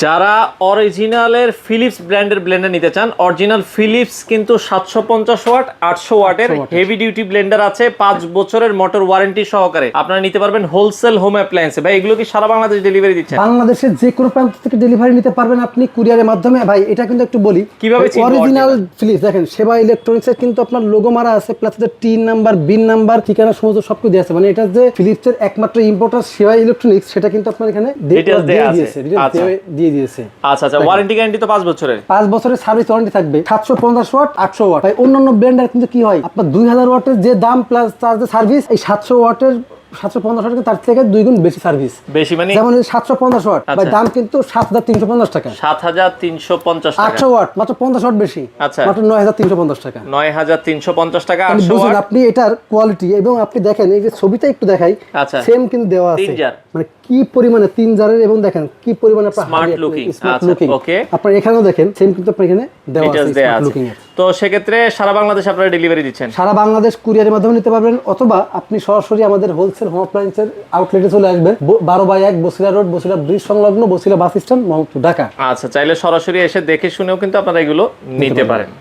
যারা অরিজিনালের ফিলিপস ব্র্যান্ডের ব্লেন্ডার নিতে চান, অরিজিনাল ফিলিপস কিন্তু 750 ওয়াট 800 ওয়াটের হেভি ডিউটি ব্লেন্ডার আছে 5 বছরের মোটর ওয়ারেন্টি সহকারে। আপনারা নিতে পারবেন হোলসেল হোম অ্যাপ্লায়েন্সে। ভাই এগুলো কি সারা বাংলাদেশ ডেলিভারি দিচ্ছেন? বাংলাদেশের যে কোনো প্রান্ত থেকে ডেলিভারি নিতে পারবেন আপনি কুরিয়ারের মাধ্যমে। ভাই এটা কিন্তু একটু বলি কিভাবে অরিজিনাল ফিলিপস দেখেন সেবা ইলেকট্রনিক্সের কিন্তু আপনার লোগো মারা আছে, plus TIN number, BIN number, ঠিকানা সমস্ত সবকিছু দেওয়া আছে। মানে এটা যে ফিলিপসের একমাত্র ইম্পোর্টার সেবা ইলেকট্রনিক্স সেটা কিন্তু আপনার এখানে দিয়ে দিয়েছে। আচ্ছা, ওয়ারেন্টি গ্যারান্টি তো 5 বছরের। 5 বছরের সার্ভিস ওয়ারেন্টি থাকবে। 750 ওয়াট 800 ওয়াট। তাই অন্যান্য ব্র্যান্ডের কিন্তু কি হয় আপনার 2000 ওয়াটের যে দাম প্লাস চার্জ সার্ভিস, এই 700 ওয়াটের 750 ওয়াটের তার থেকে 2 গুণ বেশি সার্ভিস। বেশি মানে যেমন 750 ওয়াট ভাই দাম কিন্তু 7350 টাকা। 7350 টাকা। 800 ওয়াট মাত্র 50 ওয়াট বেশি, আচ্ছা মাত্র 9350 টাকা। 9350 টাকা 800 বুঝুন ওয়াট। আপনি এটার কোয়ালিটি এবং আপনি দেখেন এই যে ছবিটা একটু দেখাই, আচ্ছা সেম কিন্তু দেওয়া আছে। মানে কি পরিমাণে 3 জারের এবং দেখেন কি পরিমাণে আপনার স্মার্ট লুকিং। ওকে, আপনার এখানেও দেখেন সেম কিন্তু আপনার এখানে দেওয়া আছে স্মার্ট লুকিং এর। তো সেক্ষেত্রে সারা বাংলাদেশ আপনারা ডেলিভারি দিচ্ছেন? সারা বাংলাদেশ কুরিয়ারের মাধ্যমে নিতে পারবেন, অথবা আপনি সরাসরি আমাদের হোলসেল হোম অ্যাপ্লায়েন্সের আউটলেটে চলে আসবেন। 12/1 বসিলা রোড, বসিলা ব্রিজ সংলগ্ন, বসিলা বাস স্ট্যান্ড, মোহাম্মদপুর, ঢাকা। আচ্ছা, চাইলে সরাসরি এসে দেখে শুনেও কিন্তু আপনারা এগুলো নিতে পারেন।